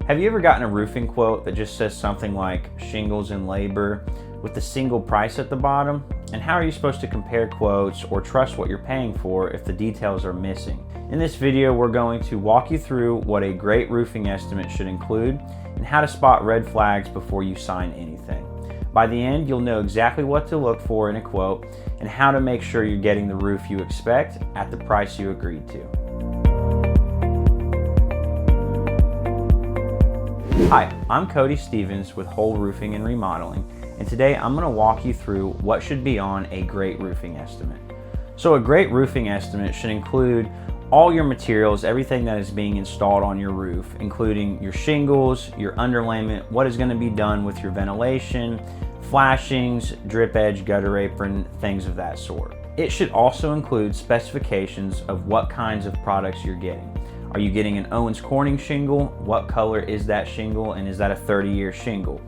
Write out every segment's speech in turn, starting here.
Have you ever gotten a roofing quote that just says something like shingles and labor with the single price at the bottom? And how are you supposed to compare quotes or trust what you're paying for if the details are missing? In this video, we're going to walk you through what a great roofing estimate should include and how to spot red flags before you sign anything. By the end, you'll know exactly what to look for in a quote and how to make sure you're getting the roof you expect at the price you agreed to. Hi, I'm Cody Stevens with Hoel Roofing and Remodeling, and today I'm going to walk you through what should be on a great roofing estimate. So a great roofing estimate should include all your materials, everything that is being installed on your roof, including your shingles, your underlayment, what is going to be done with your ventilation, flashings, drip edge, gutter apron, things of that sort. It should also include specifications of what kinds of products you're getting. Are you getting an Owens Corning shingle? What color is that shingle, and is that a 30-year shingle?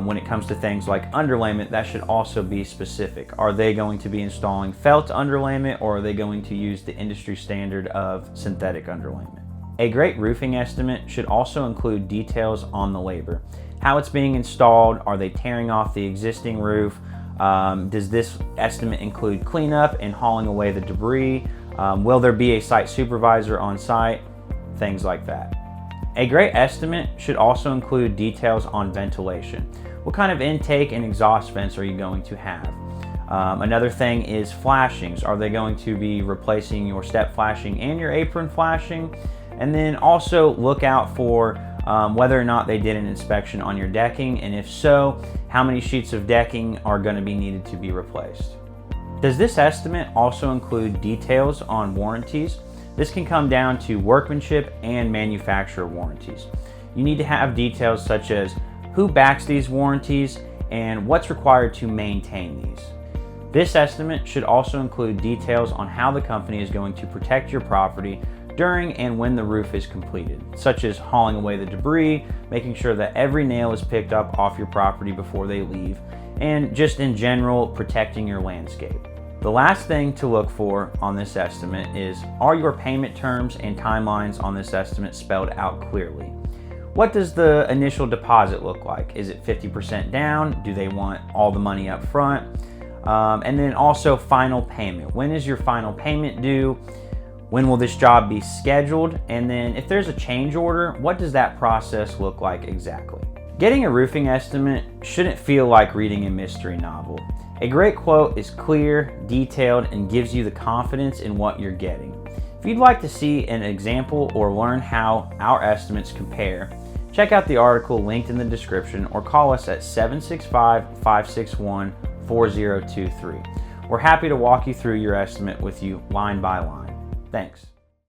When it comes to things like underlayment, that should also be specific. Are they going to be installing felt underlayment, or are they going to use the industry standard of synthetic underlayment? A great roofing estimate should also include details on the labor. How it's being installed, are they tearing off the existing roof? Does this estimate include cleanup and hauling away the debris? Will there be a site supervisor on site? Things like that. A great estimate should also include details on ventilation. What kind of intake and exhaust vents are you going to have? Another thing is flashings. Are they going to be replacing your step flashing and your apron flashing? And then also look out for whether or not they did an inspection on your decking, and if so, how many sheets of decking are going to be needed to be replaced. Does this estimate also include details on warranties? This can come down to workmanship and manufacturer warranties. You need to have details such as who backs these warranties and what's required to maintain these. This estimate should also include details on how the company is going to protect your property during and when the roof is completed, such as hauling away the debris, making sure that every nail is picked up off your property before they leave, and just in general, protecting your landscape. The last thing to look for on this estimate is, are your payment terms and timelines on this estimate spelled out clearly? What does the initial deposit look like? Is it 50% down? Do they want all the money up front? And then also final payment. When is your final payment due? When will this job be scheduled? And then if there's a change order, what does that process look like exactly? Getting a roofing estimate shouldn't feel like reading a mystery novel. A great quote is clear, detailed, and gives you the confidence in what you're getting. If you'd like to see an example or learn how our estimates compare, check out the article linked in the description or call us at 765-561-4023. We're happy to walk you through your estimate with you line by line. Thanks.